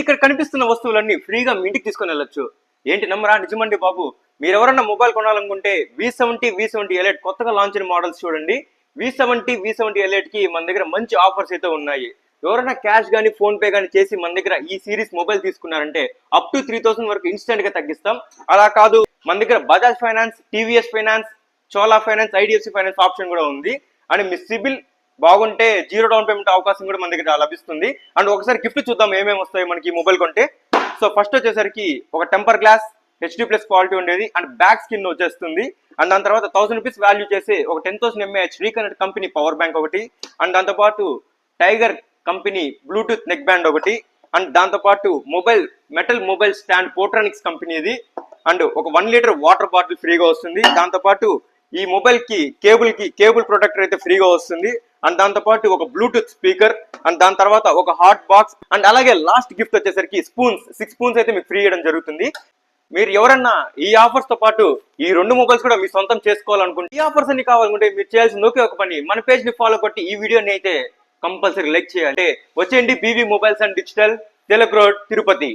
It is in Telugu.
ఇక్కడ కనిపిస్తున్న వస్తువులన్నీ ఫ్రీగా మీ ఇంటికి తీసుకొని వెళ్ళొచ్చు. ఏంటి నమ్మరా? నిజమండి బాబు. మీరు ఎవరన్నా మొబైల్ కొనాలనుకుంటే V70 Elite కొత్తగా లాంచ్ అయిన మోడల్స్ చూడండి. V70 Elite కి మన దగ్గర మంచి ఆఫర్స్ అయితే ఉన్నాయి. ఎవరైనా క్యాష్ కానీ ఫోన్ పే కానీ చేసి మన దగ్గర ఈ సిరీస్ మొబైల్ తీసుకున్నారంటే అప్ టు 3000 వరకు ఇన్స్టెంట్ గా తగ్గిస్తాం. అలా కాదు, మన దగ్గర Bajaj finance, TVS finance, Chola finance, IDFC finance option కూడా ఉంది. అండ్ మీ సిబిల్ బాగుంటే 0 డౌన్ పేమెంట్ అవకాశం కూడా మన దగ్గర లభిస్తుంది. అండ్ ఒకసారి గిఫ్ట్ చూద్దాం ఏమేమి వస్తాయి మనకి మొబైల్ కొంటే. సో ఫస్ట్ వచ్చేసరికి ఒక టెంపర్ గ్లాస్ HD+ క్వాలిటీ ఉండేది అండ్ బ్యాక్ స్కిన్ వచ్చేస్తుంది. అండ్ దాని తర్వాత 1000 రూపీస్ వాల్యూ చేసి ఒక 10,000 mAh reconnect company power bank ఒకటి. అండ్ దాంతోపాటు tiger company Bluetooth neck band ఒకటి. అండ్ దాంతోపాటు మెటల్ మొబైల్ స్టాండ్ పోట్రానిక్స్ కంపెనీది. అండ్ ఒక 1 లీటర్ వాటర్ బాటిల్ ఫ్రీగా వస్తుంది. దాంతోపాటు ఈ మొబైల్ కి కేబుల్ ప్రొటెక్టర్ అయితే ఫ్రీగా వస్తుంది. అండ్ దాంతోపాటు ఒక బ్లూటూత్ స్పీకర్. అండ్ దాని తర్వాత ఒక హాట్ బాక్స్. అండ్ అలాగే లాస్ట్ గిఫ్ట్ వచ్చేసరికి 6 స్పూన్స్ అయితే మీకు ఫ్రీ ఇవ్వడం జరుగుతుంది. మీరు ఎవరన్నా ఈ ఆఫర్స్ తో పాటు ఈ 2 మొబైల్స్ కూడా మీ సొంతం చేసుకోవాలనుకుంటే, ఈ ఆఫర్స్ అన్ని కావాలనుకుంటే మీరు చేయాల్సింది ఒకే ఒక పని, మన పేజ్ ని ఫాలో కొట్టి ఈ వీడియోని అయితే కంపల్సరీ లైక్ చేయాలి. వచ్చేయండి BV mobiles and digital, Telugu road, Tirupati.